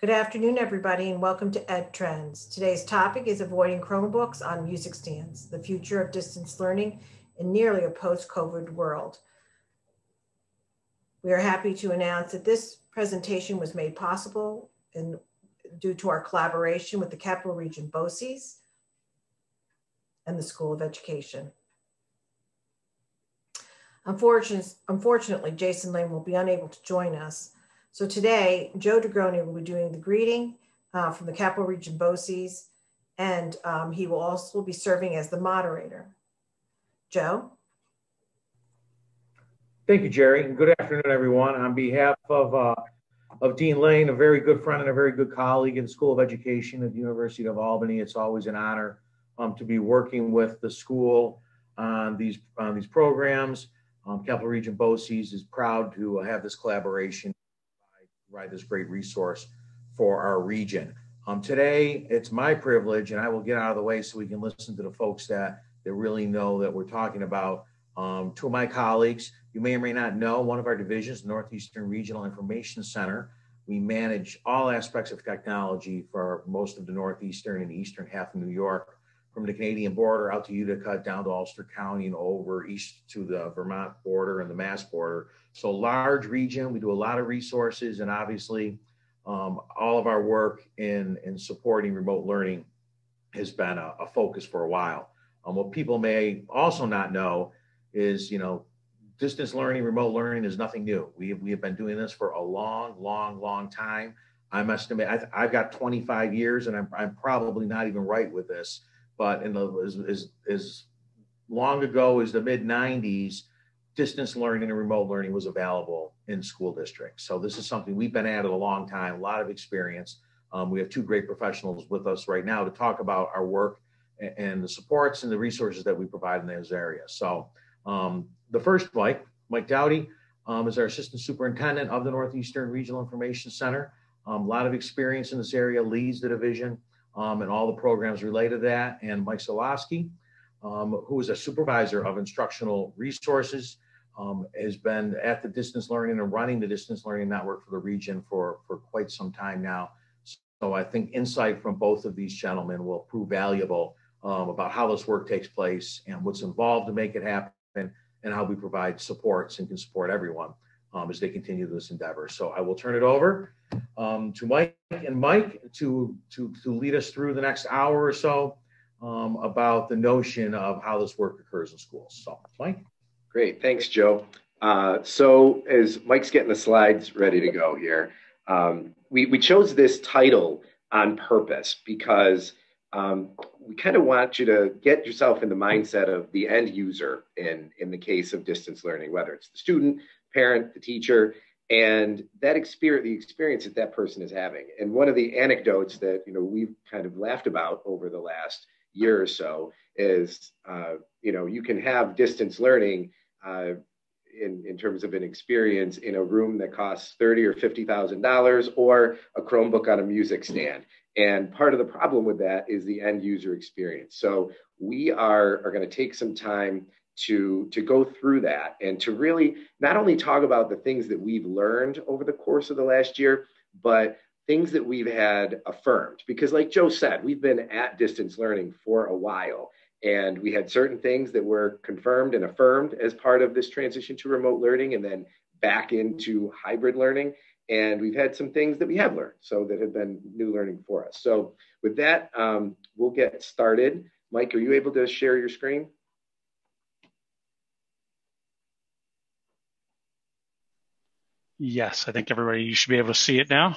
Good afternoon, everybody, and welcome to edTrends. Today's topic is avoiding Chromebooks on music stands, the future of distance learning in nearly a post-COVID world. We are happy to announce that this presentation was made possible due to our collaboration with the Capital Region BOCES and the School of Education. Unfortunately, Jason Lane will be unable to join us. So today, Joe DeGroni will be doing the greeting from the Capital Region BOCES, and he will also be serving as the moderator. Joe? Thank you, Jerry, and good afternoon, everyone. On behalf of Dean Lane, a very good friend and a very good colleague in the School of Education at the University of Albany, it's always an honor to be working with the school on these programs. Capital Region BOCES is proud to have this collaboration, provide this great resource for our region. Today, it's my privilege, and I will get out of the way so we can listen to the folks that really know that we're talking about. Two of my colleagues, you may or may not know, one of our divisions, Northeastern Regional Information Center. We manage all aspects of technology for most of the Northeastern and Eastern half of New York, from the Canadian border out to Utica, down to Ulster County, and over east to the Vermont border and the Mass border. So large region, we do a lot of resources, and obviously all of our work in supporting remote learning has been a focus for a while. What people may also not know is, distance learning, remote learning is nothing new. We have been doing this for a long time. I'm estimating, I've got 25 years, and I'm probably not even right with this, but as long ago as the mid-90s, distance learning and remote learning was available in school districts. So this is something we've been at it a long time, a lot of experience. We have two great professionals with us right now to talk about our work and the supports and the resources that we provide in those areas. So the first, Mike Dowdy, is our Assistant Superintendent of the Northeastern Regional Information Center. A lot of experience in this area, leads the division and all the programs related to that. And Mike Solowski, who is a supervisor of instructional resources, has been at the distance learning and running the distance learning network for the region for quite some time now. So I think insight from both of these gentlemen will prove valuable about how this work takes place and what's involved to make it happen, and how we provide supports and can support everyone as they continue this endeavor. So I will turn it over to Mike to lead us through the next hour or so about the notion of how this work occurs in schools. So Mike. Great, thanks, Joe. So as Mike's getting the slides ready to go here, we chose this title on purpose because we kind of want you to get yourself in the mindset of the end user in the case of distance learning, whether it's the student, parent, the teacher, and that the experience that that person is having. And one of the anecdotes that we've kind of laughed about over the last year or so is you can have distance learning in terms of an experience in a room that costs $30,000 or $50,000 or a Chromebook on a music stand. And part of the problem with that is the end user experience. So we are going to take some time to go through that and to really not only talk about the things that we've learned over the course of the last year, but things that we've had affirmed. Because like Joe said, we've been at distance learning for a while, and we had certain things that were confirmed and affirmed as part of this transition to remote learning and then back into hybrid learning. And we've had some things that we have learned, so that have been new learning for us. So with that, we'll get started. Mike, are you able to share your screen? Yes, I think everybody, you should be able to see it now.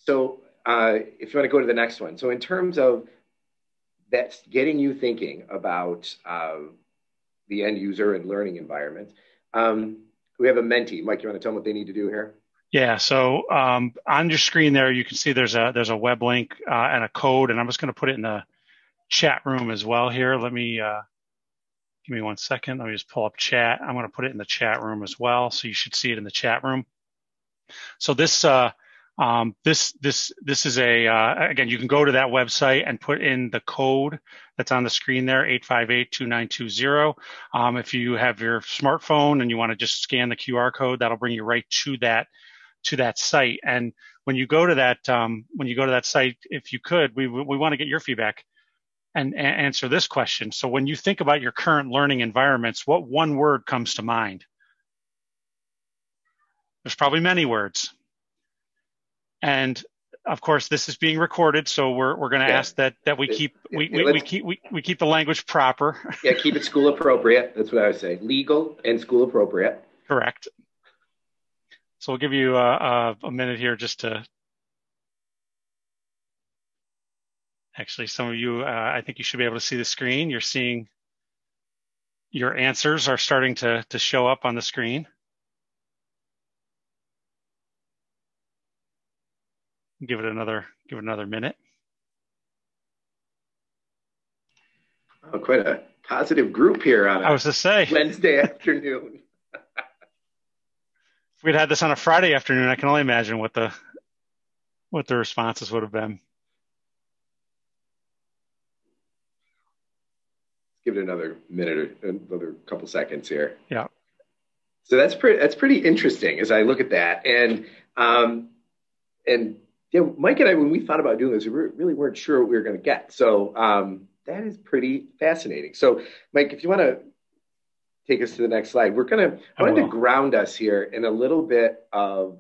So if you want to go to the next one. So in terms of that's getting you thinking about the end user and learning environment, we have a Menti. Mike, you want to tell them what they need to do here? Yeah, so on your screen there, you can see there's a web link and a code, and I'm just going to put it in the chat room as well here. Let me, give me 1 second. Let me just pull up chat. I'm going to put it in the chat room as well, so you should see it in the chat room. So this is again, you can go to that website and put in the code that's on the screen there, 858-2920. If you have your smartphone and you want to just scan the QR code, that'll bring you right to to that site. And when you go to that site, if you could, we want to get your feedback and answer this question. So when you think about your current learning environments, what one word comes to mind? There's probably many words. And of course, this is being recorded, so we're going to ask that we keep the language proper. Yeah, keep it school appropriate. That's what I would say. Legal and school appropriate. Correct. So we'll give you a minute here just to. Actually, some of you, I think you should be able to see the screen. You're seeing your answers are starting to show up on the screen. Give it another minute. Oh, quite a positive group here on a Wednesday afternoon. If we'd had this on a Friday afternoon, I can only imagine what the responses would have been. Give it another minute or another couple seconds here. Yeah. So that's pretty interesting as I look at that. And yeah, Mike and I, when we thought about doing this, we really weren't sure what we were going to get. So that is pretty fascinating. So Mike, if you want to take us to the next slide, I wanted to ground us here in a little bit of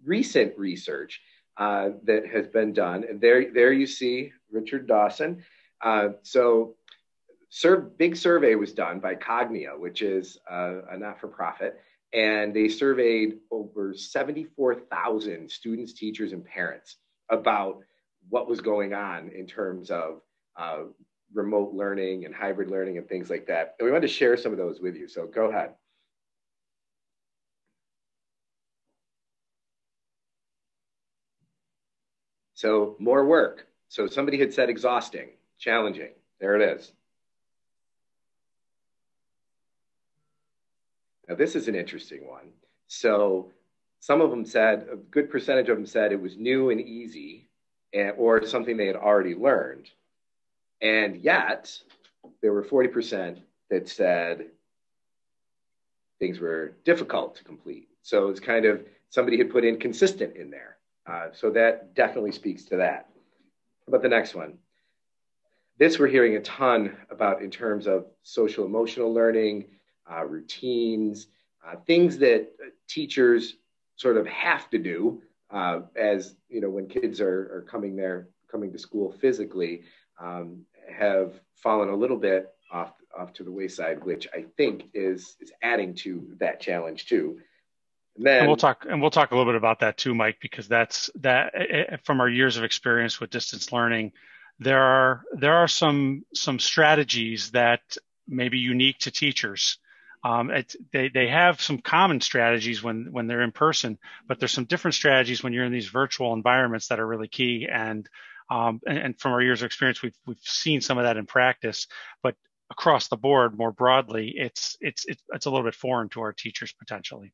recent research that has been done. And there you see Richard Dawson. Big survey was done by Cognia, which is a not-for-profit, and they surveyed over 74,000 students, teachers, and parents about what was going on in terms of remote learning and hybrid learning and things like that. And we wanted to share some of those with you, so go ahead. So more work. So somebody had said exhausting, challenging. There it is. Now, this is an interesting one. So some of them said, a good percentage of them said it was new and easy or something they had already learned. And yet, there were 40% that said things were difficult to complete. So it's kind of somebody had put inconsistent in there. So that definitely speaks to that. How about the next one? This we're hearing a ton about in terms of social emotional learning, routines, things that teachers sort of have to do as, when kids are coming to school physically, have fallen a little bit off to the wayside, which I think is adding to that challenge too. And we'll talk a little bit about that too, Mike, because that's from our years of experience with distance learning. There are some strategies that may be unique to teachers. They have some common strategies when they're in person, but there's some different strategies when you're in these virtual environments that are really key. And from our years of experience, we've seen some of that in practice, but across the board, more broadly, it's a little bit foreign to our teachers potentially.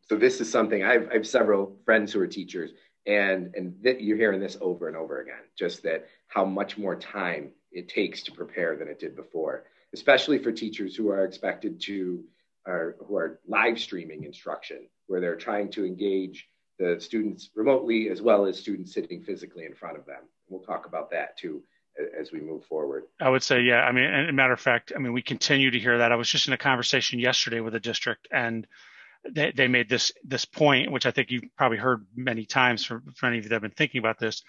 So this is something I have several friends who are teachers, and that you're hearing this over and over again, just that how much more time it takes to prepare than it did before, especially for teachers who are expected to, who are live streaming instruction, where they're trying to engage the students remotely as well as students sitting physically in front of them. We'll talk about that too as we move forward. I would say, yeah. I mean, as a matter of fact, we continue to hear that. I was just in a conversation yesterday with a district, and they made this point, which I think you've probably heard many times for any of you that have been thinking about this.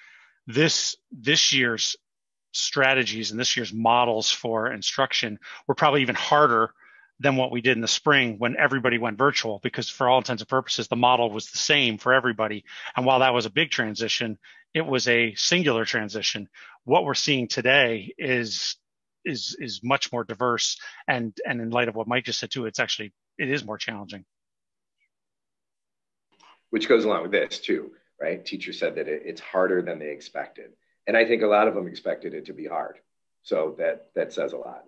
This year's strategies and this year's models for instruction were probably even harder than what we did in the spring when everybody went virtual, because for all intents and purposes, the model was the same for everybody. And while that was a big transition, it was a singular transition. What we're seeing today is much more diverse. And in light of what Mike just said too, it is more challenging. Which goes along with this too, right? Teachers said that it's harder than they expected. And I think a lot of them expected it to be hard. So that says a lot.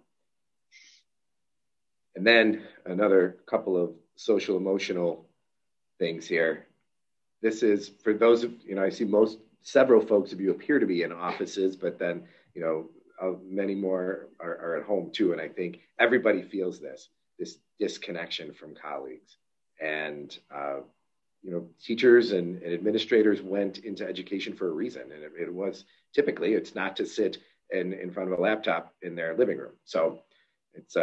And then another couple of social emotional things here. This is for those of, I see several folks of you appear to be in offices, but then, many more are at home too. And I think everybody feels this. this disconnection from colleagues. And teachers and administrators went into education for a reason, and it was typically, it's not to sit in front of a laptop in their living room. So it's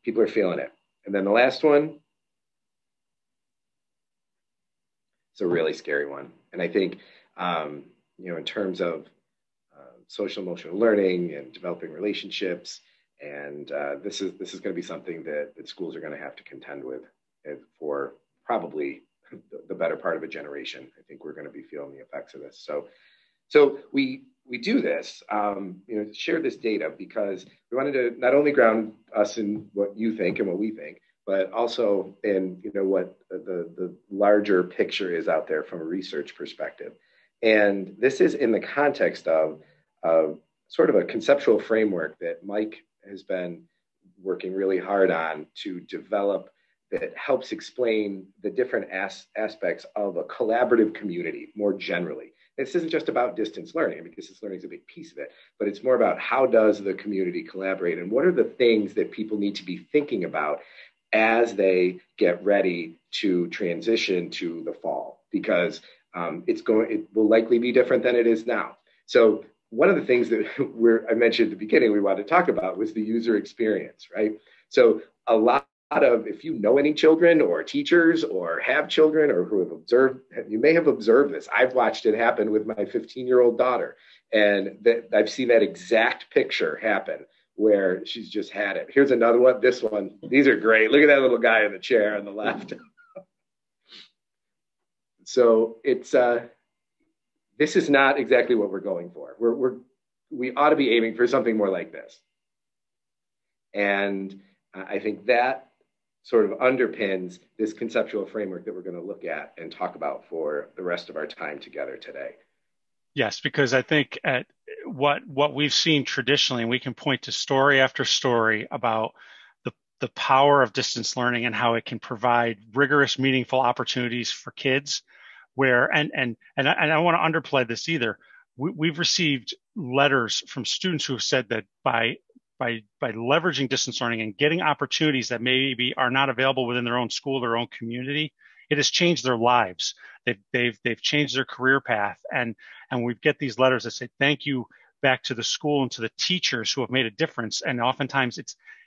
people are feeling it. And then the last one, it's a really scary one. And I think, in terms of social emotional learning and developing relationships, and this is going to be something that schools are going to have to contend with for probably the better part of a generation. I think we're going to be feeling the effects of this. So we do this, share this data because we wanted to not only ground us in what you think and what we think, but also in what the larger picture is out there from a research perspective. And this is in the context of sort of a conceptual framework that Mike has been working really hard on to develop that helps explain the different aspects of a collaborative community more generally. This isn't just about distance learning. I mean, distance learning is a big piece of it, but it's more about how does the community collaborate and what are the things that people need to be thinking about as they get ready to transition to the fall, because it will likely be different than it is now. So one of the things that I mentioned at the beginning we wanted to talk about was the user experience, right? So a lot of, if you know any children or teachers or have children or who have observed, you may have observed this. I've watched it happen with my 15-year-old daughter, and I've seen that exact picture happen where she's just had it. Here's another one. This one, these are great. Look at that little guy in the chair on the left. So it's this is not exactly what we're going for. We ought to be aiming for something more like this. And I think that sort of underpins this conceptual framework that we're going to look at and talk about for the rest of our time together today. Yes, because I think at what we've seen traditionally, and we can point to story after story about the power of distance learning and how it can provide rigorous, meaningful opportunities for kids. Where and I don't want to underplay this either. We've received letters from students who have said that by leveraging distance learning and getting opportunities that maybe are not available within their own school, their own community, it has changed their lives. They've changed their career path, and we get these letters that say thank you back to the school and to the teachers who have made a difference. And oftentimes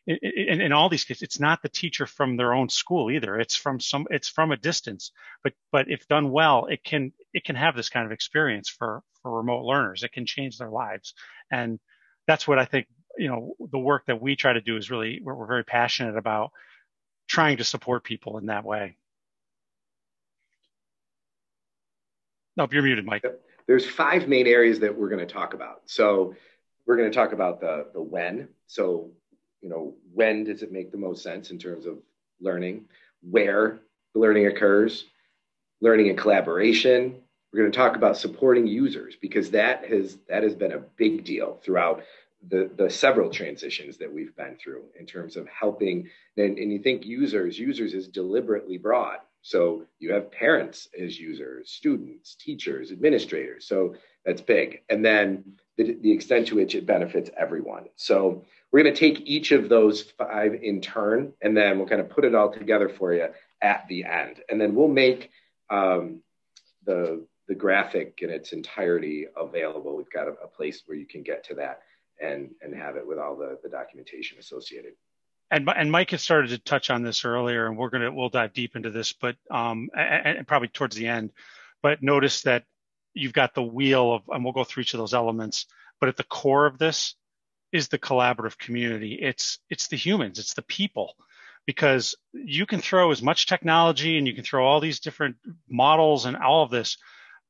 in all these cases, it's not the teacher from their own school either. It's from a distance, but if done well, it can have this kind of experience for remote learners. It can change their lives. And that's what I think, the work that we try to do is really, we're very passionate about trying to support people in that way. Nope, you're muted, Mike. There's 5 main areas that we're going to talk about. So we're going to talk about the when. So, when does it make the most sense in terms of learning? Where the learning occurs, learning and collaboration. We're going to talk about supporting users because that has been a big deal throughout the several transitions that we've been through in terms of helping. And you think users is deliberately broad. So you have parents as users, students, teachers, administrators. So that's big. And then the extent to which it benefits everyone. So we're going to take each of those 5 in turn, and then we'll kind of put it all together for you at the end. And then we'll make the graphic in its entirety available. We've got a place where you can get to that and have it with all the documentation associated. And Mike has started to touch on this earlier, and we'll dive deep into this, but and probably towards the end. But notice that you've got the wheel of, and we'll go through each of those elements. But at the core of this is the collaborative community. It's the humans, it's the people, because you can throw as much technology and you can throw all these different models and all of this,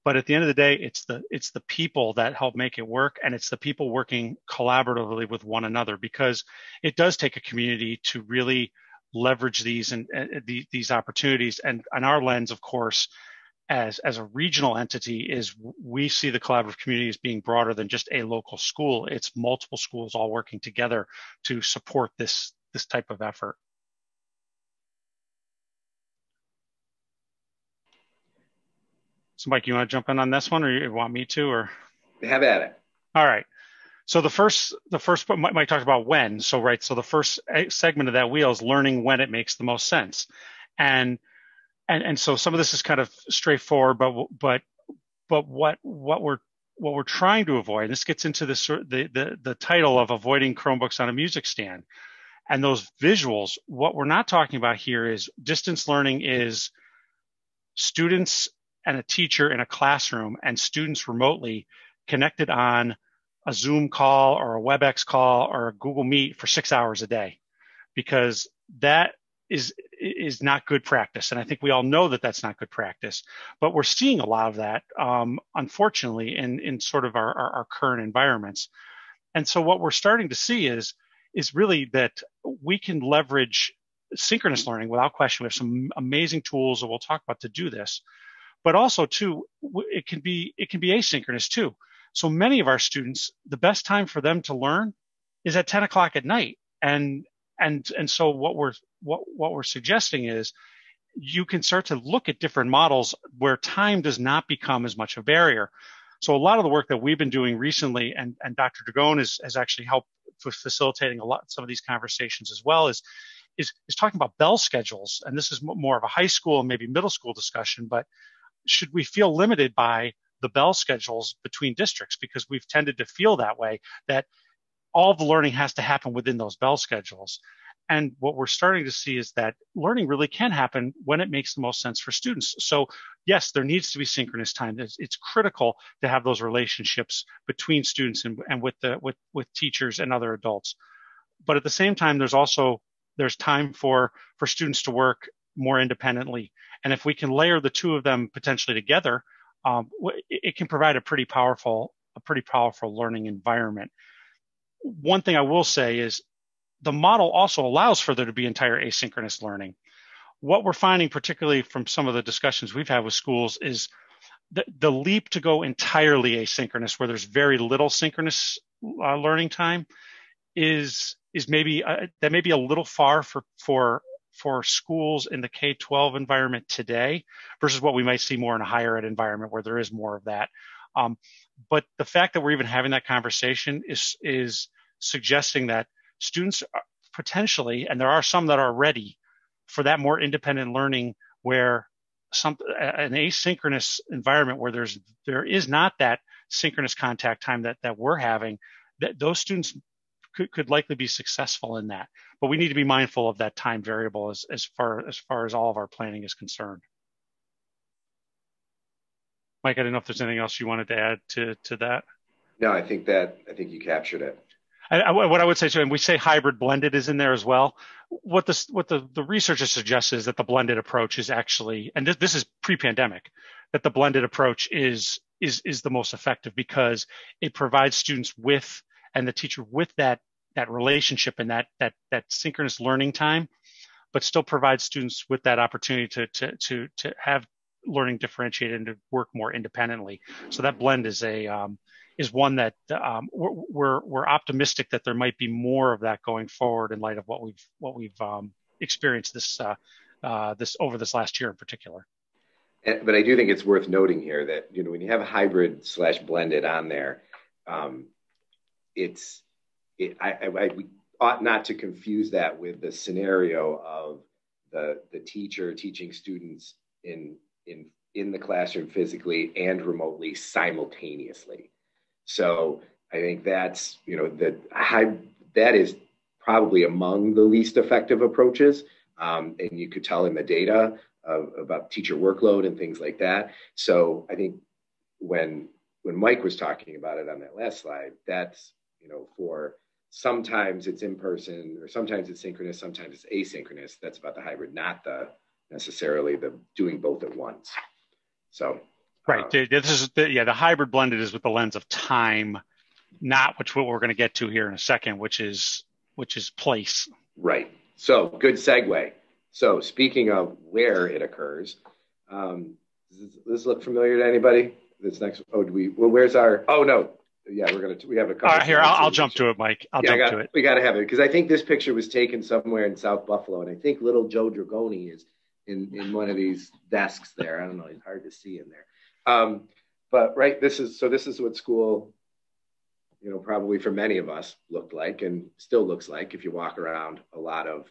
but at the end of the day, it's the people that help make it work, and it's the people working collaboratively with one another, because it does take a community to really leverage these and these opportunities. And our lens, of course, as a regional entity, is we see the collaborative community as being broader than just a local school. It's multiple schools all working together to support this type of effort. So Mike, you want to jump in on this one, or you want me to, or? Have at it. All right. So the first Mike talked about when. So right, so the first segment of that wheel is learning when it makes the most sense, and so some of this is kind of straightforward, but what we're trying to avoid, and this gets into the title of avoiding Chromebooks on a music stand, and those visuals. What we're not talking about here is distance learning is students and a teacher in a classroom and students remotely connected on a Zoom call or a WebEx call or a Google Meet for 6 hours a day, because that is not good practice. And I think we all know that that's not good practice, but we're seeing a lot of that, unfortunately, in sort of our current environments. And so what we're starting to see is really that we can leverage synchronous learning without question. We have some amazing tools that we'll talk about to do this, but also too, it can be asynchronous too. So many of our students, the best time for them to learn is at 10 o'clock at night. And so what we're suggesting is you can start to look at different models where time does not become as much a barrier. So a lot of the work that we've been doing recently, and Dr. Dragone has actually helped with facilitating some of these conversations as well, is talking about bell schedules. And this is more of a high school and maybe middle school discussion, but should we feel limited by the bell schedules between districts? Because we've tended to feel that way, that all the learning has to happen within those bell schedules. And what we're starting to see is that learning really can happen when it makes the most sense for students. So yes, there needs to be synchronous time. It's critical to have those relationships between students and with teachers and other adults. But at the same time, there's time for students to work more independently. And if we can layer the two of them potentially together, it can provide a pretty powerful learning environment. One thing I will say is the model also allows for there to be entire asynchronous learning. What we're finding, particularly from some of the discussions we've had with schools, is the leap to go entirely asynchronous, where there's very little synchronous learning time, is maybe that may be a little far for schools in the K-12 environment today versus what we might see more in a higher ed environment where there is more of that. But the fact that we're even having that conversation is suggesting that students potentially, and there are some that are ready for that more independent learning, where an asynchronous environment where there is not that synchronous contact time that we're having, that those students could likely be successful in that. But we need to be mindful of that time variable as far as all of our planning is concerned. Mike, I don't know if there's anything else you wanted to add to that. No, I think you captured it. What I would say too, and we say hybrid blended is in there as well. What the researchers suggest is that the blended approach is actually, and this is pre-pandemic, that the blended approach is the most effective because it provides students with, and the teacher with that relationship and that synchronous learning time, but still provides students with that opportunity to have learning differentiated and to work more independently. So that blend is one that we're optimistic that there might be more of that going forward in light of what we've experienced this over this last year in particular. But I do think it's worth noting here that when you have hybrid / blended on there, we ought not to confuse that with the scenario of the teacher teaching students in the classroom physically and remotely simultaneously. So I think that's, that is probably among the least effective approaches. And you could tell in the data about teacher workload and things like that. So I think when Mike was talking about it on that last slide, that's, for sometimes it's in person or sometimes it's synchronous, sometimes it's asynchronous. That's about the hybrid, not necessarily the doing both at once. So. Right. This is the hybrid blended is with the lens of time, not what we're going to get to here in a second, which is place. Right. So good segue. So speaking of where it occurs, does this look familiar to anybody? This next, where's our, oh no. Yeah, we have a couple. Here, I'll jump to it, Mike. I'll jump to it. We got to have it because I think this picture was taken somewhere in South Buffalo. And I think little Joe Dragone is in one of these desks there. I don't know. It's hard to see in there. But right, this is what school probably for many of us looked like, and still looks like if you walk around a lot of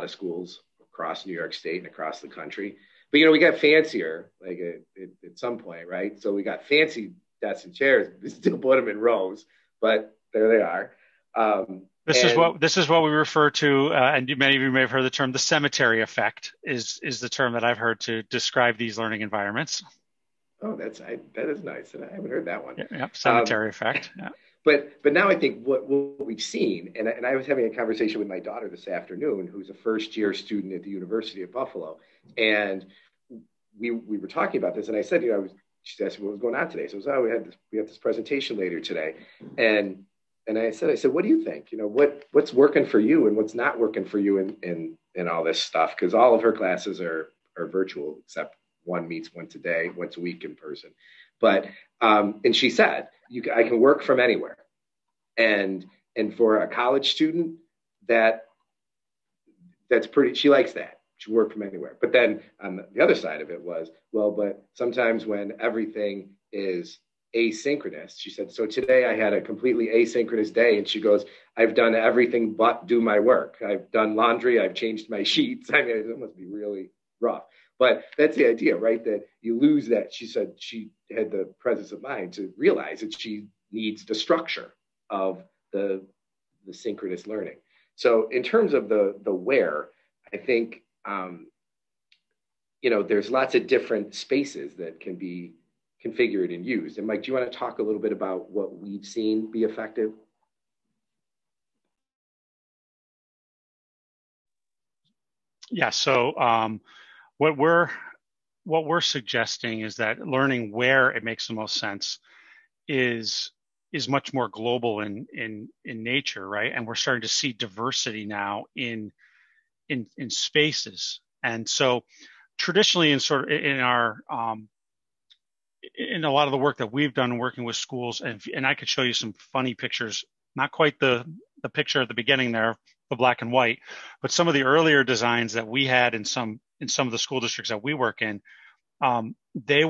schools across New York State and across the country. But, we got fancier, like at some point, right? So we got fancy desks and chairs. We still put them in rows, but there they are. This is what we refer to, and many of you may have heard the term, the cemetery effect is the term that I've heard to describe these learning environments. Oh, that is nice. I haven't heard that one. Yeah, cemetery effect. Yeah. But now I think what we've seen, and I was having a conversation with my daughter this afternoon, who's a first-year student at the University of Buffalo, and we were talking about this, and I said, she asked me what was going on today. So I was, we have this presentation later today, and I said, what do you think? What's working for you and what's not working for you in all this stuff? Because all of her classes are virtual, except one meets once a week in person. But and she said, I can work from anywhere, and for a college student, that's pretty. She likes that. She work from anywhere. But then on the other side of it was, but sometimes when everything is asynchronous, she said, so today I had a completely asynchronous day. And she goes, I've done everything but do my work. I've done laundry. I've changed my sheets. I mean, it must be really rough. But that's the idea, right? That you lose that. She said she had the presence of mind to realize that she needs the structure of the synchronous learning. So in terms of the where, I think, there's lots of different spaces that can be configured and used. And Mike, do you want to talk a little bit about what we've seen be effective? Yeah. So what we're suggesting is that learning where it makes the most sense is much more global in nature, right? And we're starting to see diversity now in spaces. And so traditionally in our in a lot of the work that we've done working with schools, and I could show you some funny pictures, not quite the picture at the beginning there, the black and white, but some of the earlier designs that we had in some of the school districts that we work in, they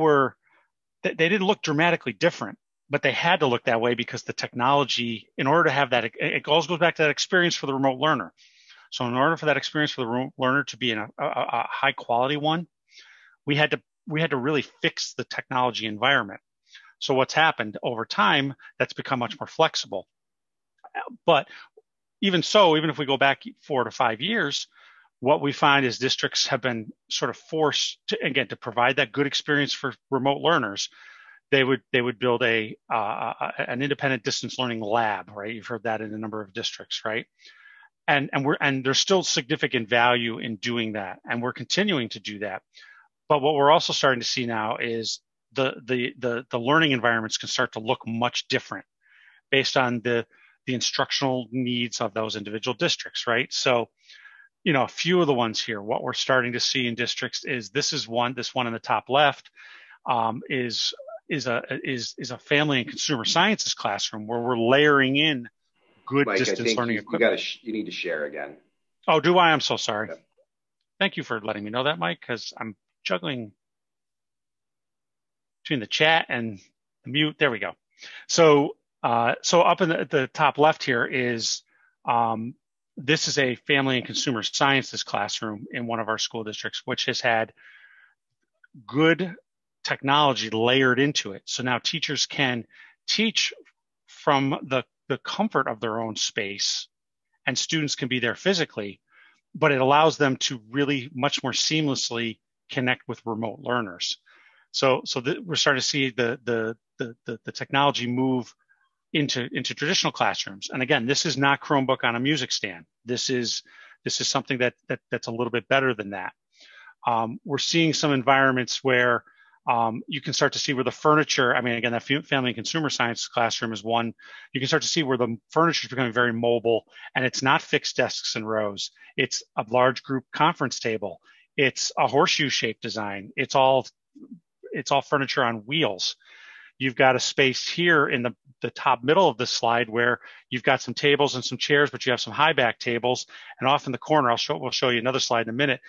didn't look dramatically different, but they had to look that way because the technology, in order to have that, it goes back to that experience for the remote learner. So in order for that experience for the remote learner to be a high quality one, we had to really fix the technology environment. So what's happened over time, that's become much more flexible. But even so, even if we go back 4 to 5 years, what we find is districts have been sort of forced to provide that good experience for remote learners. They would build an independent distance learning lab, right? You've heard that in a number of districts, right? And there's still significant value in doing that, and we're continuing to do that. But what we're also starting to see now is the learning environments can start to look much different based on the instructional needs of those individual districts, right? So, a few of the ones here, what we're starting to see in districts is this one in the top left is a family and consumer sciences classroom where we're layering in good Mike, distance learning equipment. You need to share again. Oh, do I? I'm so sorry. Okay. Thank you for letting me know that, Mike, because I'm juggling between the chat and the mute. There we go. So up in the top left here is this is a family and consumer sciences classroom in one of our school districts, which has had good technology layered into it. So now teachers can teach from the comfort of their own space, and students can be there physically, but it allows them to really much more seamlessly connect with remote learners. So we're starting to see the technology move into traditional classrooms. And again, this is not Chromebook on a music stand. This is something that's a little bit better than that. We're seeing some environments where you can start to see where the furniture, I mean, again, that family and consumer science classroom is one. You can start to see where the furniture is becoming very mobile, and it's not fixed desks and rows. It's a large group conference table. It's a horseshoe shaped design. It's all furniture on wheels. You've got a space here in the top middle of this slide where you've got some tables and some chairs, but you have some high back tables. And off in the corner, we'll show you another slide in a minute.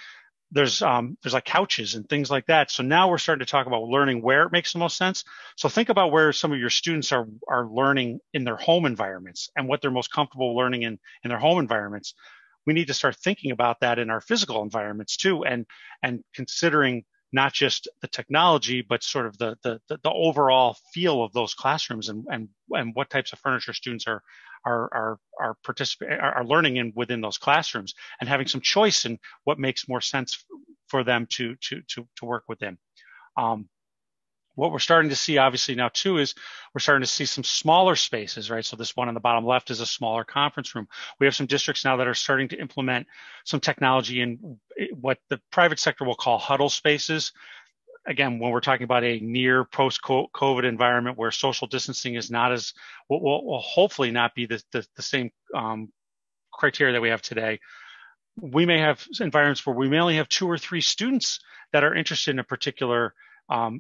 there's like couches and things like that. So now we're starting to talk about learning where it makes the most sense. So think about where some of your students are learning in their home environments and what they're most comfortable learning in their home environments. We need to start thinking about that in our physical environments too, and considering not just the technology, but sort of the overall feel of those classrooms and what types of furniture students are learning in within those classrooms, and having some choice in what makes more sense for them to work within. What we're starting to see obviously now too is we're starting to see some smaller spaces, right? So this one on the bottom left is a smaller conference room. We have some districts now that are starting to implement some technology in what the private sector will call huddle spaces. Again, when we're talking about a near post-COVID environment where social distancing is not as, will hopefully not be the same criteria that we have today, we may have environments where we may only have 2 or 3 students that are interested in a particular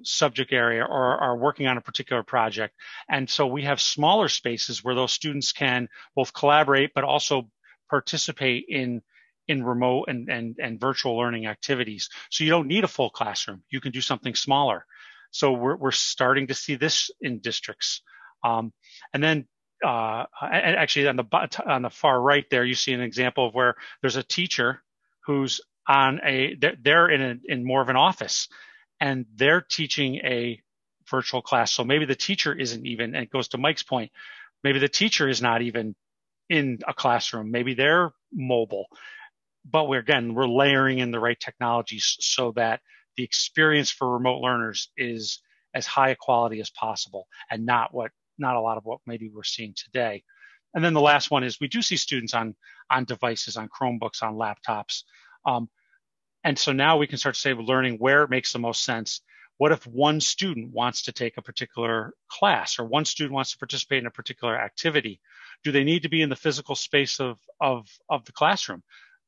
subject area or are working on a particular project. And so we have smaller spaces where those students can both collaborate, but also participate in remote and virtual learning activities. So you don't need a full classroom. You can do something smaller. So we're starting to see this in districts. And actually on the far right there, you see an example of where there's a teacher who's they're in more of an office, and they're teaching a virtual class. So maybe the teacher isn't even, and it goes to Mike's point, maybe the teacher is not even in a classroom. Maybe they're mobile. But we're layering in the right technologies so that the experience for remote learners is as high a quality as possible, and not a lot of what maybe we're seeing today. And then the last one is we do see students on devices, on Chromebooks, on laptops. And so now we can start to say learning where it makes the most sense. What if one student wants to take a particular class, or one student wants to participate in a particular activity? Do they need to be in the physical space of the classroom?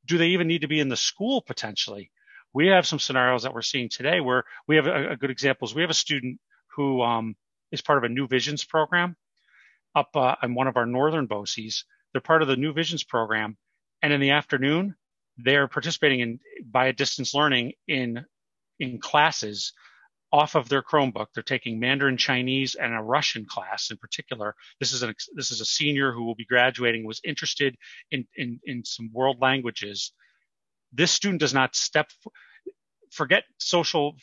Do they even need to be in the school potentially? We have some scenarios that we're seeing today where we have a good examples. We have a student who is part of a New Visions program up on one of our northern BOCES. They're part of the New Visions program, and in the afternoon, they're participating by distance learning in classes off of their Chromebook. They're taking Mandarin Chinese and a Russian class in particular. This is a senior who will be graduating, was interested in some world languages. This student does not forget social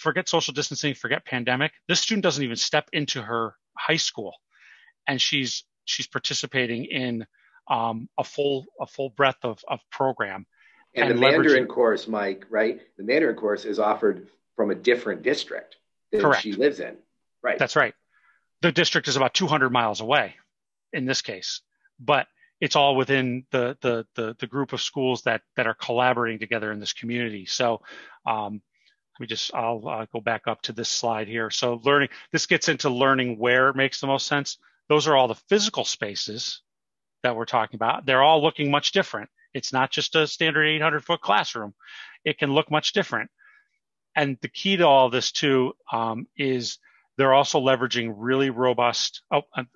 distancing, forget pandemic. This student doesn't even step into her high school, and she's participating in a full breadth of program. And the Mandarin course, Mike, right? The Mandarin course is offered from a different district than Correct. she lives in. Right. That's right. The district is about 200 miles away in this case, but it's all within the group of schools that are collaborating together in this community. So I'll go back up to this slide here. So this gets into learning where it makes the most sense. Those are all the physical spaces that we're talking about. They're all looking much different. It's not just a standard 800-foot classroom. It can look much different. And the key to all this too is they're also leveraging really robust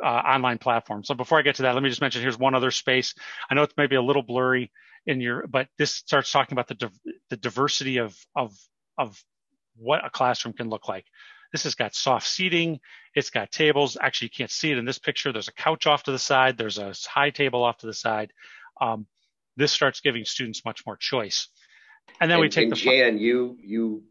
online platforms. So before I get to that, let me just mention here's one other space. I know it's maybe a little blurry but this starts talking about the diversity of what a classroom can look like. This has got soft seating. It's got tables. Actually, you can't see it in this picture. There's a couch off to the side. There's a high table off to the side. This starts giving students much more choice. And then Jan, you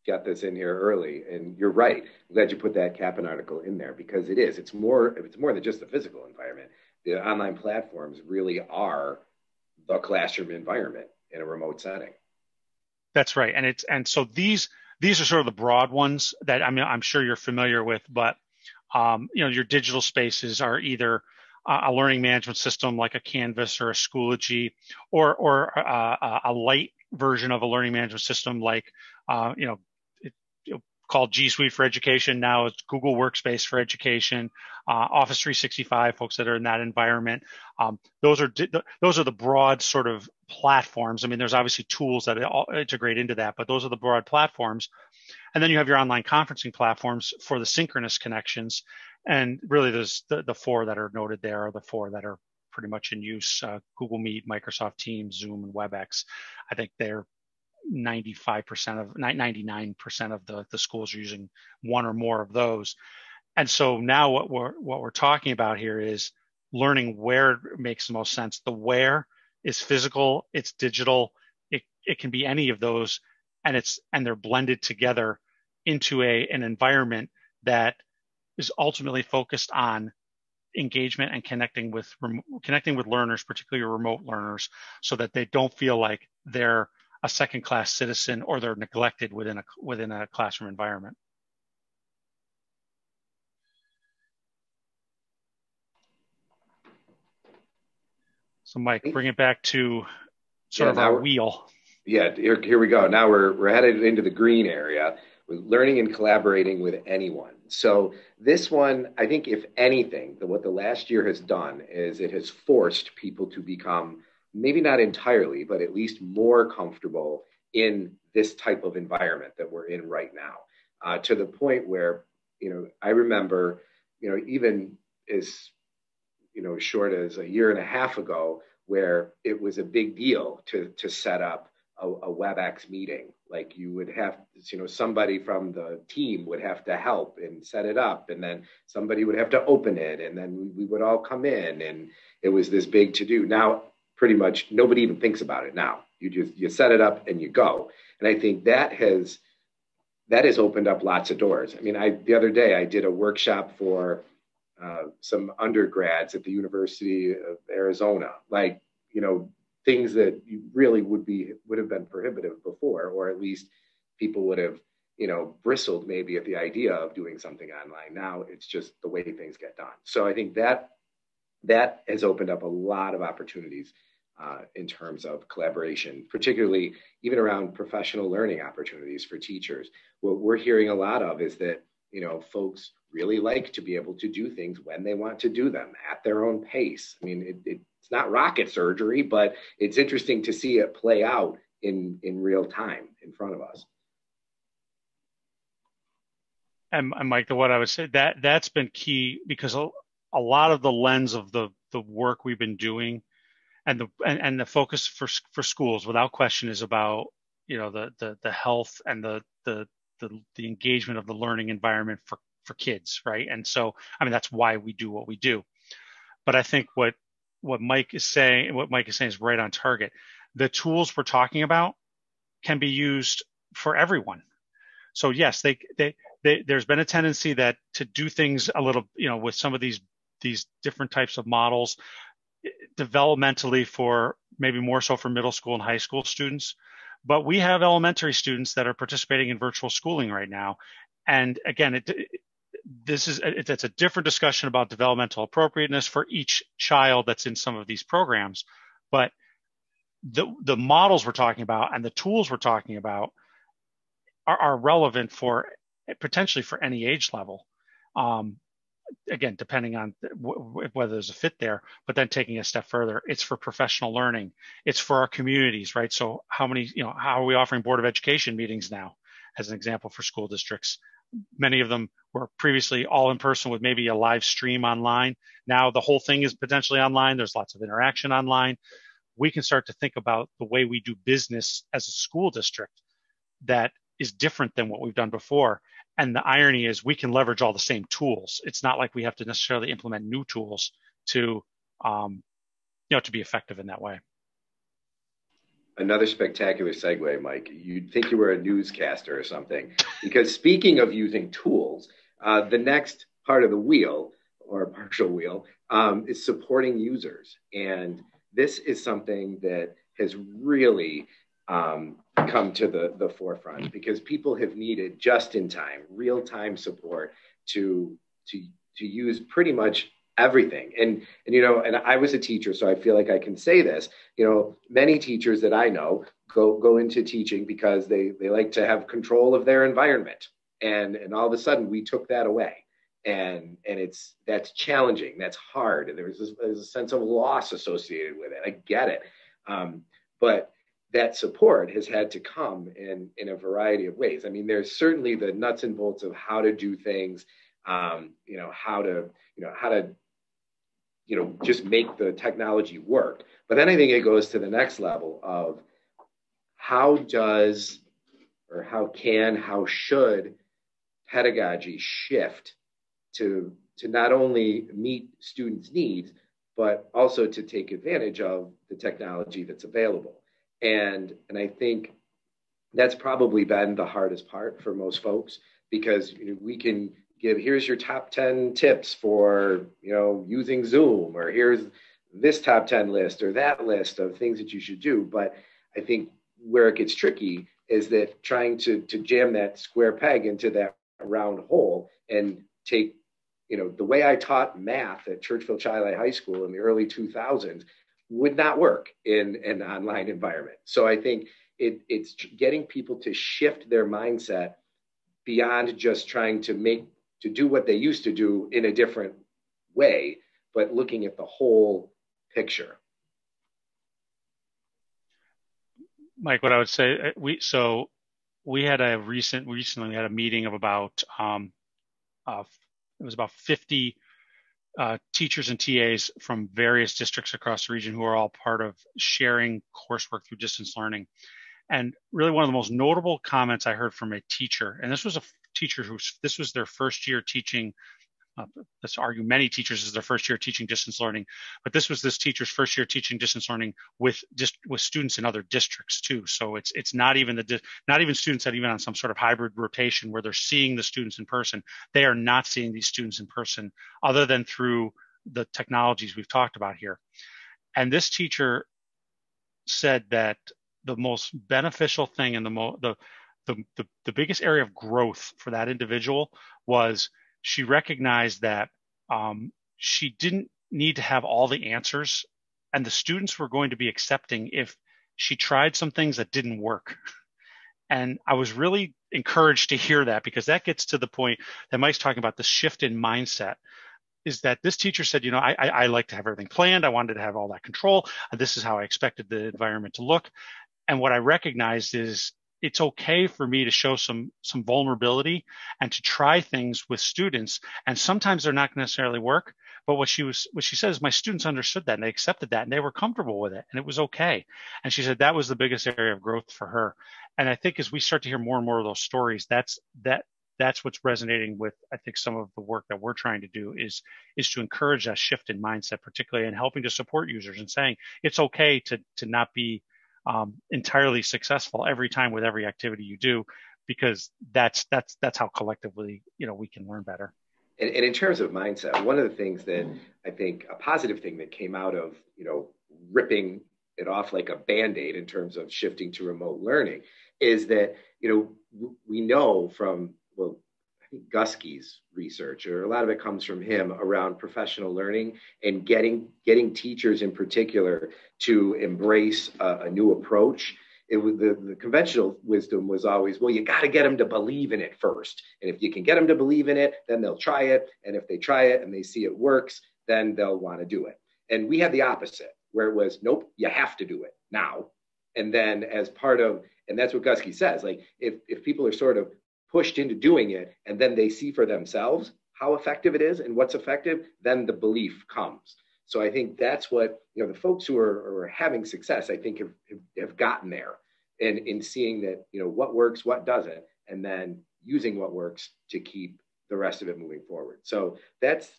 got this in here early, and you're right. I'm glad you put that Kaplan article in there, because it's more than just the physical environment. The online platforms really are the classroom environment in a remote setting. That's right. And so these are sort of the broad ones that I'm sure you're familiar with, but your digital spaces are either a learning management system like a Canvas or a Schoology, or a light version of a learning management system like called G Suite for Education. Now it's Google Workspace for Education, Office 365, folks that are in that environment. Those are the broad sort of platforms. I mean, there's obviously tools that all integrate into that, but those are the broad platforms. And then you have your online conferencing platforms for the synchronous connections. And really, there's the 4 that are noted there are the 4 that are pretty much in use. Google Meet, Microsoft Teams, Zoom, and WebEx. I think they're 95% of 99% of the schools are using one or more of those. And so now what we're talking about here is learning where it makes the most sense. The where is physical, it's digital, it can be any of those, and they're blended together into an environment that is ultimately focused on engagement and connecting with learners, particularly remote learners, so that they don't feel like they're a second-class citizen or they're neglected within a classroom environment. So, Mike, bring it back to sort of our wheel. Yeah, here we go. Now we're headed into the green area with learning and collaborating with anyone. So this one, I think, if anything, what the last year has done is it has forced people to become, maybe not entirely, but at least more comfortable in this type of environment that we're in right now, to the point where, I remember, even as, short as a year and a half ago, where it was a big deal to set up a WebEx meeting. Like you would have, somebody from the team would have to help and set it up, and then somebody would have to open it, and then we would all come in, and it was this big to do. Now, pretty much nobody even thinks about it now. You set it up and you go. And I think that has opened up lots of doors. I mean, the other day I did a workshop for some undergrads at the University of Arizona, like, things that you really would have been prohibitive before, or at least people would have, bristled maybe at the idea of doing something online. Now it's just the way things get done. So I think that has opened up a lot of opportunities in terms of collaboration, particularly even around professional learning opportunities for teachers. What we're hearing a lot of is that, folks really like to be able to do things when they want to do them at their own pace. I mean, it's not rocket surgery, but it's interesting to see it play out in real time in front of us. And Mike, what I would say, that's been key, because a lot of the lens of the work we've been doing and the focus for schools, without question, is about, the health and the engagement of the learning environment for kids, right? And so, I mean, that's why we do what we do. But I think what Mike is saying is right on target. The tools we're talking about can be used for everyone. So yes, there's been a tendency to do things a little, with some of these different types of models, developmentally, for maybe more so for middle school and high school students. But we have elementary students that are participating in virtual schooling right now. And again, it's a different discussion about developmental appropriateness for each child that's in some of these programs. But the models we're talking about and the tools we're talking about are relevant for potentially for any age level. Again, depending on whether there's a fit there, but then taking a step further, it's for professional learning. It's for our communities, right? So how are we offering Board of Education meetings now, as an example, for school districts? Many of them were previously all in person with maybe a live stream online. Now the whole thing is potentially online. There's lots of interaction online. We can start to think about the way we do business as a school district that is different than what we've done before. And the irony is we can leverage all the same tools. It's not like we have to necessarily implement new tools to be effective in that way. Another spectacular segue, Mike. You'd think you were a newscaster or something, because speaking of using tools, the next part of the wheel, or partial wheel, is supporting users. And this is something that has really come to the forefront, because people have needed just-in-time, real-time support to use pretty much everything. And I was a teacher, so I feel like I can say this. Many teachers that I know go into teaching because they like to have control of their environment, and all of a sudden we took that away, and that's challenging, that's hard, and there's a sense of loss associated with it. I get it, but that support has had to come in a variety of ways. I mean, there's certainly the nuts and bolts of how to do things, how to just make the technology work. But then I think it goes to the next level of how should pedagogy shift to not only meet students' needs, but also to take advantage of the technology that's available. And I think that's probably been the hardest part for most folks, because we can give, here's your top 10 tips for using Zoom, or here's this top 10 list or that list of things that you should do. But I think where it gets tricky is that trying to jam that square peg into that round hole and take, the way I taught math at Churchville Chili High School in the early 2000s would not work in an online environment. So I think it's getting people to shift their mindset beyond just trying to do what they used to do in a different way, but looking at the whole picture. Mike, what I would say, we had recently had a meeting of about it was about 50 teachers and TAs from various districts across the region who are all part of sharing coursework through distance learning. And really one of the most notable comments I heard from a teacher, and this was a teacher this was their first year teaching, let's argue many teachers is their first year teaching distance learning, but this was this teacher's first year teaching distance learning with students in other districts too. So it's not even students that even on some sort of hybrid rotation where they're seeing the students in person. They are not seeing these students in person other than through the technologies we've talked about here. And this teacher said that the most beneficial thing and the biggest area of growth for that individual was she recognized that she didn't need to have all the answers, and the students were going to be accepting if she tried some things that didn't work. And I was really encouraged to hear that, because that gets to the point that Mike's talking about, the shift in mindset. Is that this teacher said, I like to have everything planned. I wanted to have all that control. This is how I expected the environment to look. And what I recognized is it's okay for me to show some vulnerability and to try things with students. And sometimes they're not going to necessarily work. But what she said is my students understood that and they accepted that and they were comfortable with it and it was okay. And she said that was the biggest area of growth for her. And I think as we start to hear more and more of those stories, that's what's resonating with, I think, some of the work that we're trying to do is to encourage that shift in mindset, particularly in helping to support users and saying it's okay to not be entirely successful every time with every activity you do, because that's how collectively, we can learn better. And in terms of mindset, one of the things that I think a positive thing that came out of, ripping it off like a Band-Aid in terms of shifting to remote learning is that, we know from, I think Guskey's research, or a lot of it comes from him around professional learning and getting teachers in particular to embrace a new approach. It was the conventional wisdom was always, well, you got to get them to believe in it first. And if you can get them to believe in it, then they'll try it. And if they try it and they see it works, then they'll want to do it. And we had the opposite, where it was, nope, you have to do it now. And then as part of, and that's what Guskey says, like if people are sort of pushed into doing it and then they see for themselves how effective it is and what's effective, then the belief comes. So I think that's what, the folks who are having success, I think have gotten there and in seeing that, what works, what doesn't, and then using what works to keep the rest of it moving forward. So that's,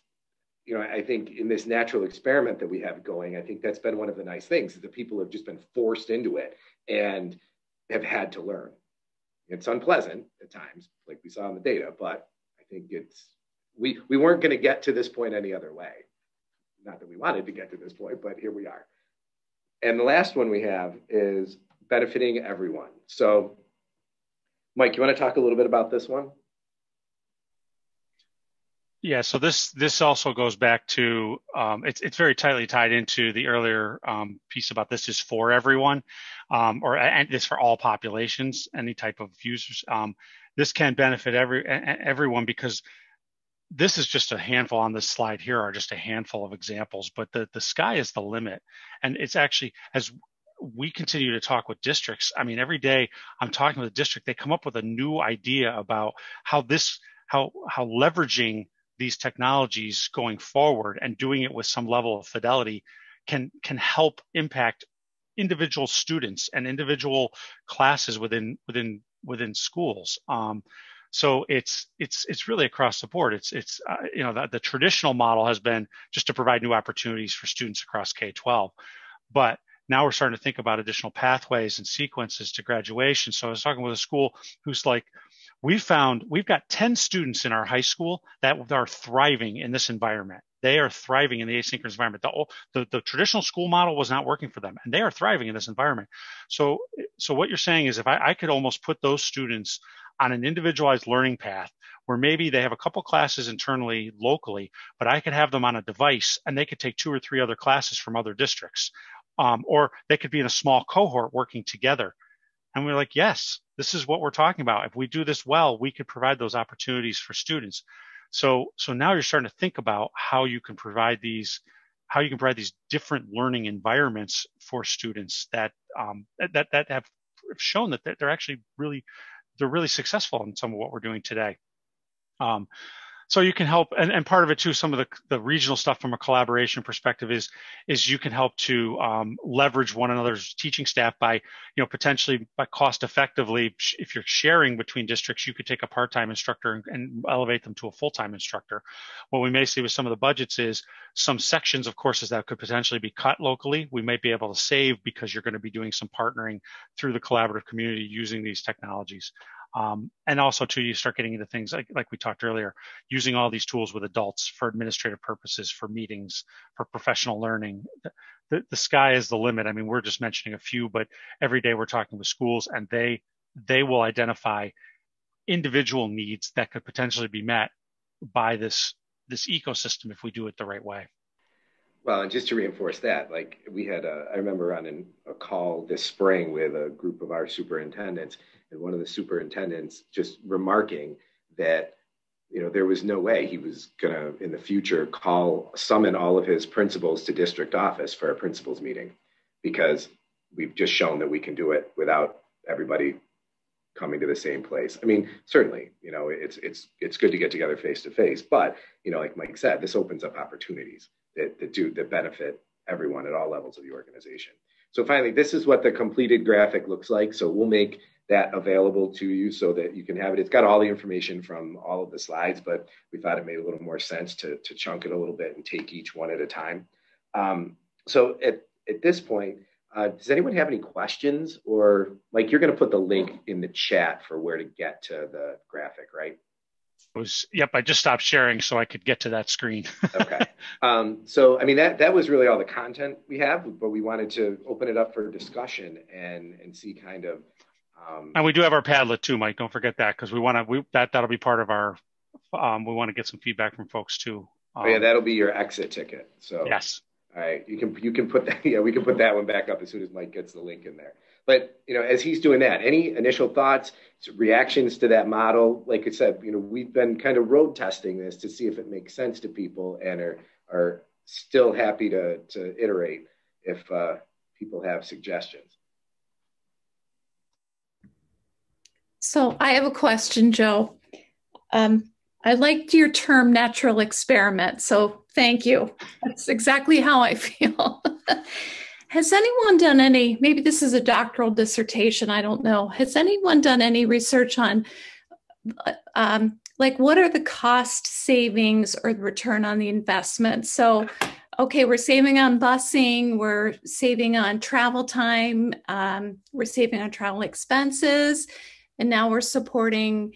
I think in this natural experiment that we have going, I think that's been one of the nice things is that people have just been forced into it and have had to learn. It's unpleasant at times, like we saw in the data, but I think we weren't going to get to this point any other way. Not that we wanted to get to this point, but here we are. And the last one we have is benefiting everyone. So, Mike, you want to talk a little bit about this one? Yeah, so this also goes back to, it's very tightly tied into the earlier piece about this is for everyone, and it's for all populations, any type of users. This can benefit everyone because this is just a handful on this slide here are just a handful of examples, but the sky is the limit. And it's actually, as we continue to talk with districts, I mean, every day I'm talking with a district, they come up with a new idea about how leveraging these technologies going forward and doing it with some level of fidelity can help impact individual students and individual classes within schools. So it's really across the board. It's the traditional model has been just to provide new opportunities for students across K-12, but now we're starting to think about additional pathways and sequences to graduation. So I was talking with a school who's like, we've got 10 students in our high school that are thriving in this environment. They are thriving in the asynchronous environment. The traditional school model was not working for them, and they are thriving in this environment. So what you're saying is, if I could almost put those students on an individualized learning path where maybe they have a couple classes internally, locally, but I could have them on a device and they could take 2 or 3 other classes from other districts. Or they could be in a small cohort working together. And we're like, yes, this is what we're talking about. If we do this well, we could provide those opportunities for students. So now you're starting to think about how you can provide these different learning environments for students that have shown that they're actually really successful in some of what we're doing today. So you can help, and part of it too, some of the regional stuff from a collaboration perspective is you can help to leverage one another's teaching staff by, potentially by cost effectively. If you're sharing between districts, you could take a part-time instructor and elevate them to a full-time instructor. What we may see with some of the budgets is some sections of courses that could potentially be cut locally, we might be able to save because you're going to be doing some partnering through the collaborative community using these technologies. And also too, you start getting into things like we talked earlier, using all these tools with adults for administrative purposes, for meetings, for professional learning. The sky is the limit. I mean, we're just mentioning a few, but every day we're talking with schools, and they will identify individual needs that could potentially be met by this ecosystem if we do it the right way. Well, and just to reinforce that, like we had I remember on a call this spring with a group of our superintendents, and one of the superintendents just remarking that, there was no way he was going to, in the future, summon all of his principals to district office for a principals meeting, because we've just shown that we can do it without everybody coming to the same place. I mean, certainly, it's good to get together face to face, but, like Mike said, this opens up opportunities that benefit everyone at all levels of the organization. So finally, this is what the completed graphic looks like. So we'll make that available to you so that you can have it. It's got all the information from all of the slides, but we thought it made a little more sense to chunk it a little bit and take each one at a time. So at this point, does anyone have any questions? Or Mike, you're going to put the link in the chat for where to get to the graphic, right? Yep, I just stopped sharing so I could get to that screen. Okay. So, I mean, that was really all the content we have, but we wanted to open it up for discussion and see kind of. And we do have our Padlet too, Mike. Don't forget that, because that'll be part of our. We want to get some feedback from folks too. That'll be your exit ticket. So yes. All right, you can put that. Yeah, we can put that one back up as soon as Mike gets the link in there. But as he's doing that, any initial thoughts, reactions to that model? Like I said, we've been kind of road testing this to see if it makes sense to people, and are still happy to iterate if people have suggestions. So I have a question, Joe. I liked your term natural experiment, so thank you. That's exactly how I feel. Has anyone done maybe this is a doctoral dissertation, I don't know. Has anyone done any research on what are the cost savings or the return on the investment? So, okay, we're saving on busing, we're saving on travel time, we're saving on travel expenses, and now we're supporting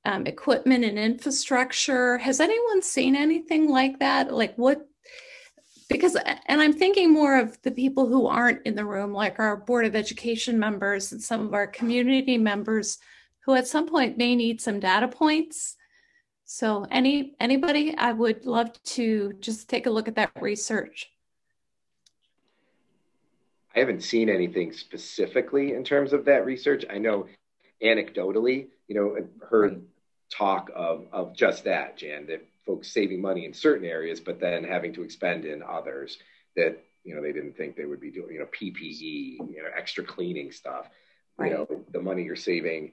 equipment and infrastructure. Has anyone seen anything like that? And I'm thinking more of the people who aren't in the room, like our Board of Education members and some of our community members who at some point may need some data points. So anybody, I would love to just take a look at that research. I haven't seen anything specifically in terms of that research. I know anecdotally, heard talk of just that, Jan, that folks saving money in certain areas, but then having to expend in others that, they didn't think they would be doing, PPE, extra cleaning stuff, right. The money you're saving,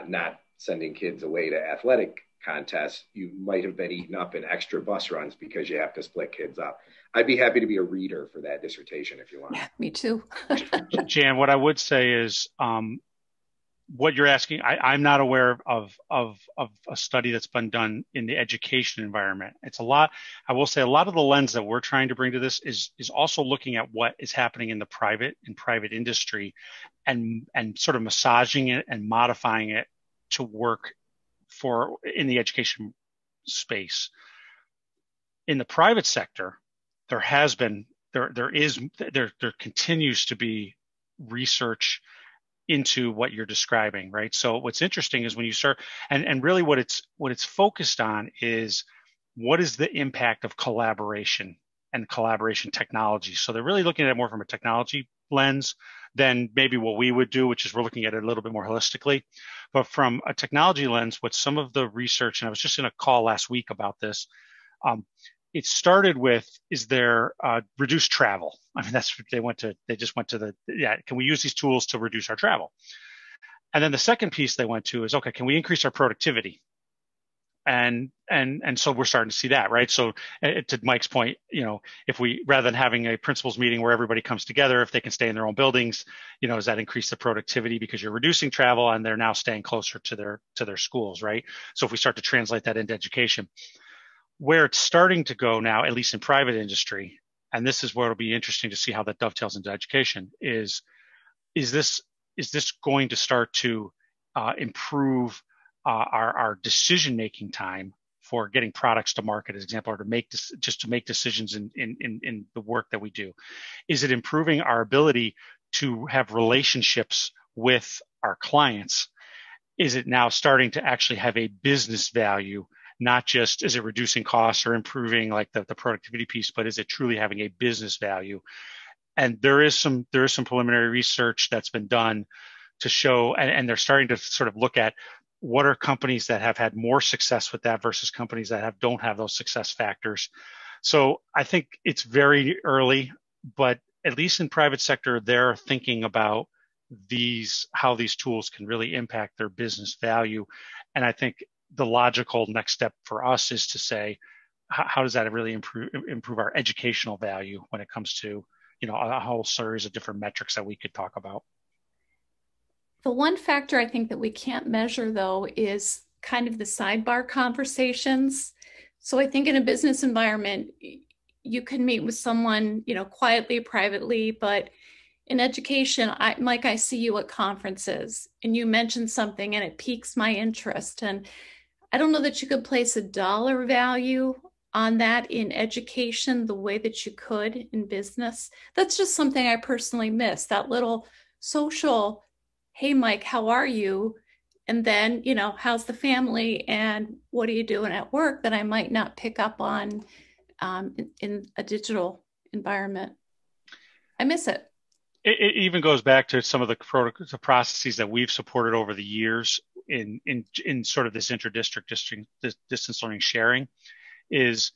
not sending kids away to athletic contests, you might have been eaten up in extra bus runs because you have to split kids up. I'd be happy to be a reader for that dissertation if you want. Yeah, me too. Jan, what I would say is what you're asking, I'm not aware of a study that's been done in the education environment. It's a lot. I will say a lot of the lens that we're trying to bring to this is also looking at what is happening in the private industry and sort of massaging it and modifying it to work for in the education space. In the private sector, there continues to be research into what you're describing, right? So what's interesting is when you start, and really what it's focused on is what is the impact of collaboration and collaboration technology. So they're really looking at it more from a technology lens than maybe what we would do, which is we're looking at it a little bit more holistically. But from a technology lens, what some of the research, and I was just in a call last week about this, it started with, is there reduced travel? I mean, that's what they just went to can we use these tools to reduce our travel? And then the second piece they went to is, okay, can we increase our productivity? And so we're starting to see that, right? So to Mike's point, if we, rather than having a principals meeting where everybody comes together, if they can stay in their own buildings, does that increase the productivity because you're reducing travel and they're now staying closer to their schools, right? So if we start to translate that into education, where it's starting to go now, at least in private industry, and this is where it'll be interesting to see how that dovetails into education, is this going to start to improve our decision-making time for getting products to market, as an example, or to make decisions in the work that we do? Is it improving our ability to have relationships with our clients? Is it now starting to actually have a business value? Not just is it reducing costs or improving like the productivity piece, but is it truly having a business value? And there is some preliminary research that's been done to show, and they're starting to sort of look at what are companies that have had more success with that versus companies that don't have those success factors. So I think it's very early, but at least in private sector, they're thinking about how these tools can really impact their business value. And I think the logical next step for us is to say, how does that really improve our educational value when it comes to, a whole series of different metrics that we could talk about. The one factor I think that we can't measure, though, is kind of the sidebar conversations. So I think in a business environment, you can meet with someone, quietly, privately, but in education, Mike, I see you at conferences and you mention something and it piques my interest. And I don't know that you could place a dollar value on that in education the way that you could in business. That's just something I personally miss, that little social, hey, Mike, how are you? And then, how's the family and what are you doing at work that I might not pick up on in a digital environment. I miss it. It even goes back to some of the processes that we've supported over the years in sort of this this distance learning sharing. Is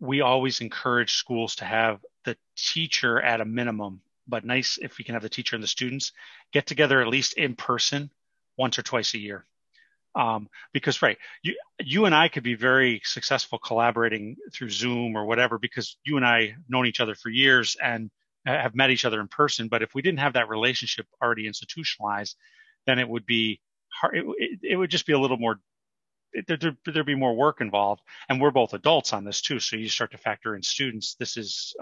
we always encourage schools to have the teacher at a minimum, but nice if we can have the teacher and the students get together at least in person once or twice a year. Because right, you and I could be very successful collaborating through Zoom or whatever, because you and I have known each other for years and have met each other in person. But if we didn't have that relationship already institutionalized, then it would be hard. It would just be a little more, there'd be more work involved. And we're both adults on this too. So you start to factor in students. This is,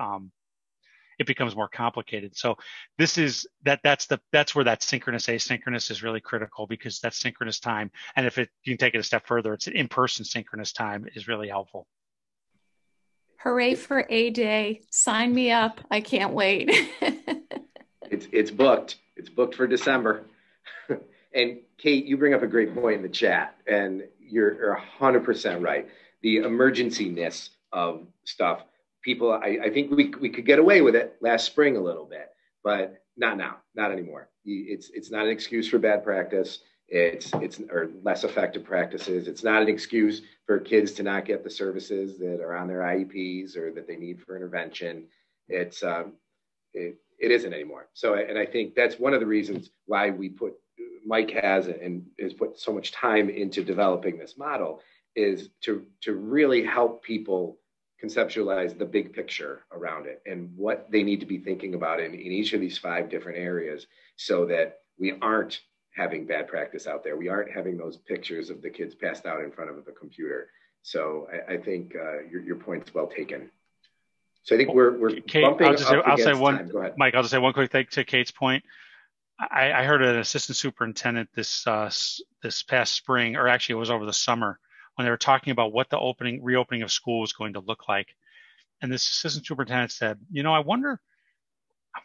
it becomes more complicated. So this is, that's where that synchronous asynchronous is really critical, because that's synchronous time. And if you can take it a step further, it's an in-person synchronous time is really helpful. Hooray for A Day. Sign me up. I can't wait. It's booked. It's booked for December. And Kate, you bring up a great point in the chat, and you're 100% right. The emergency-ness of stuff. People, I think we could get away with it last spring a little bit, but not now, not anymore. It's not an excuse for bad practice. It's or less effective practices. It's not an excuse for kids to not get the services that are on their IEPs or that they need for intervention. It isn't anymore. So, and I think that's one of the reasons why Mike has put so much time into developing this model, is to really help people conceptualize the big picture around it and what they need to be thinking about in each of these 5 different areas, so that we aren't having bad practice out there. We aren't having those pictures of the kids passed out in front of the computer. So I think your point's well taken. So I think we're Kate, bumping I'll just up say, against time. Go ahead. Mike, I'll just say one quick thing to Kate's point. I heard an assistant superintendent this past spring, or actually it was over the summer, when they were talking about what the reopening of school was going to look like. And this assistant superintendent said, I wonder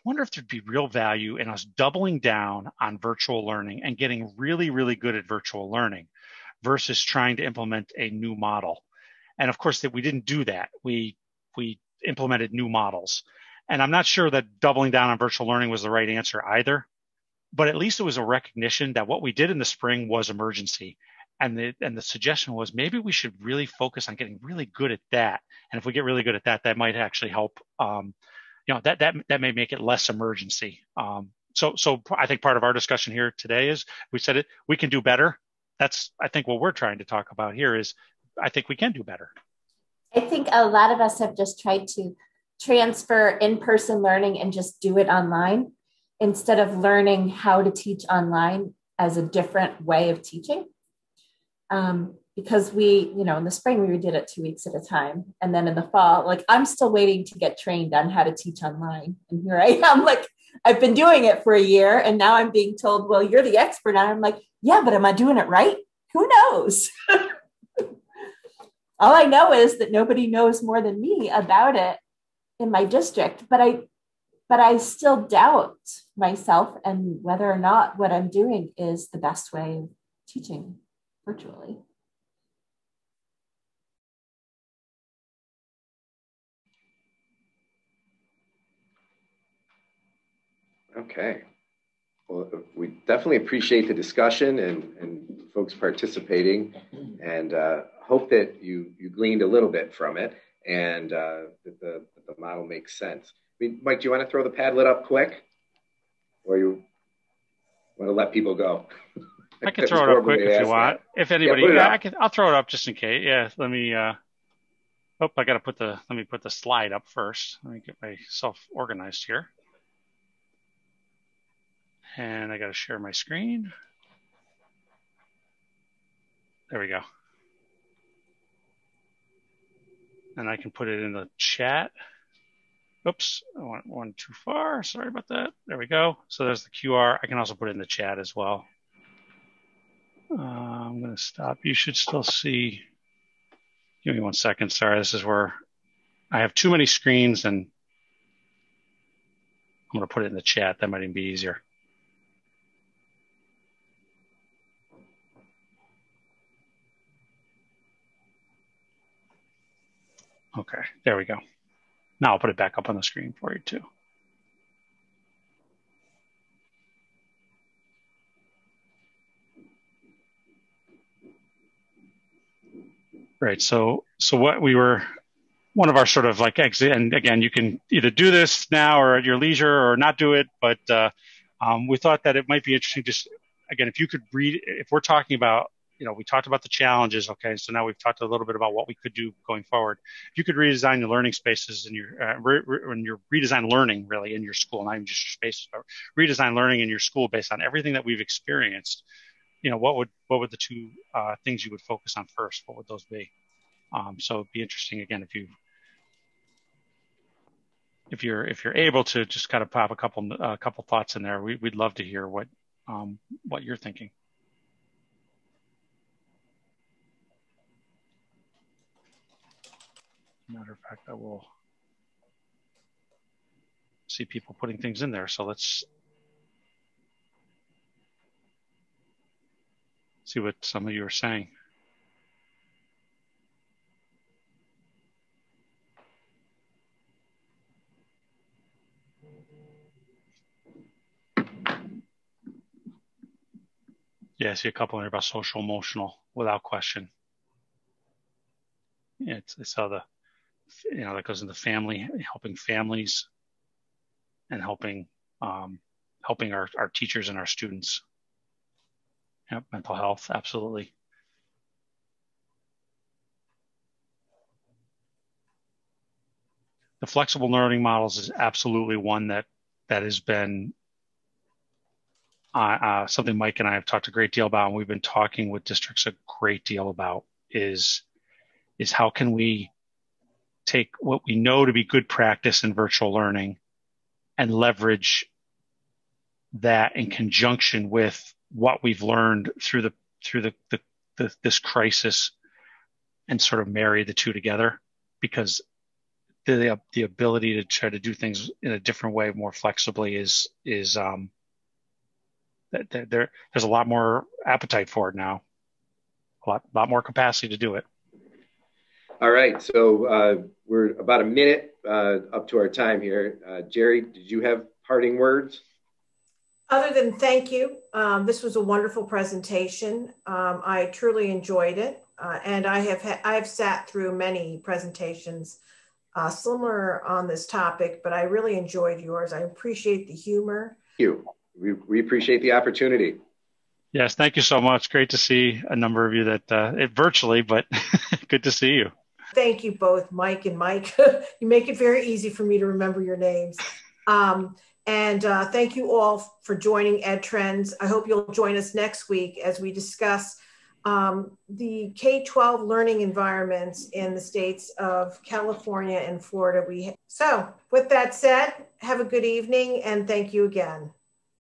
if there'd be real value in us doubling down on virtual learning and getting really, really good at virtual learning versus trying to implement a new model. And of course, that we didn't do that. We implemented new models. And I'm not sure that doubling down on virtual learning was the right answer either, but at least it was a recognition that what we did in the spring was emergency. And the suggestion was maybe we should really focus on getting really good at that. And if we get really good at that, that might actually help, that may make it less emergency. So I think part of our discussion here today is we said it, we can do better. That's, I think, what we're trying to talk about here is I think we can do better. I think a lot of us have just tried to transfer in-person learning and just do it online instead of learning how to teach online as a different way of teaching. Because we, in the spring, we did it 2 weeks at a time. And then in the fall, I'm still waiting to get trained on how to teach online. And here I am, I've been doing it for a year and now I'm being told, well, you're the expert. And I'm like, yeah, but am I doing it right? Who knows? All I know is that nobody knows more than me about it in my district, but I still doubt myself and whether or not what I'm doing is the best way of teaching virtually. Okay. Well, we definitely appreciate the discussion and folks participating, and hope that you gleaned a little bit from it, and that the model makes sense. Mike, do you want to throw the Padlet up quick, or you want to let people go? I can throw it up quick if you want. If anybody, I'll throw it up just in case. Yeah, let me. I got to let me put the slide up first. Let me get myself organized here. And I got to share my screen. There we go. And I can put it in the chat. Oops, I went one too far. Sorry about that. There we go. So there's the QR. I can also put it in the chat as well. I'm going to stop. You should still see. Give me 1 second. Sorry, this is where I have too many screens, and I'm going to put it in the chat. That might even be easier. Okay, there we go. Now I'll put it back up on the screen for you too. Right, so what we were, one of our sort of exit, and again, you can either do this now or at your leisure or not do it, but we thought that it might be interesting just, again, if you could read, if we're talking about, we talked about the challenges, okay, so now we've talked a little bit about what we could do going forward. If you could redesign the learning spaces in your, redesign learning really in your school, not even just your spaces, but redesign learning in your school based on everything that we've experienced, what would the two things you would focus on first? What would those be? So it'd be interesting, again, if you're able to just kind of pop a couple thoughts in there, we'd love to hear what you're thinking. Matter of fact, I will see people putting things in there. So let's see what some of you are saying. Yeah, I see a couple in there about social emotional, without question. Yeah, it's how that goes into family, helping families, and helping our teachers and our students. Yep, mental health, absolutely. the flexible learning models is absolutely one that has been something Mike and I have talked a great deal about, and we've been talking with districts a great deal about is how can we take what we know to be good practice in virtual learning and leverage that in conjunction with what we've learned through this crisis and sort of marry the two together, because the ability to try to do things in a different way, more flexibly, is there's a lot more appetite for it now, a lot more capacity to do it. All right, so we're about a minute up to our time here. Jerry, did you have parting words? Other than thank you, this was a wonderful presentation. I truly enjoyed it, and I have sat through many presentations similar on this topic, but I really enjoyed yours. I appreciate the humor. Thank you. We appreciate the opportunity. Yes, thank you so much. Great to see a number of you that virtually, but good to see you. Thank you both, Mike and Mike. You make it very easy for me to remember your names. And thank you all for joining edTrends. I hope you'll join us next week as we discuss the K-12 learning environments in the states of California and Florida. So with that said, have a good evening and thank you again.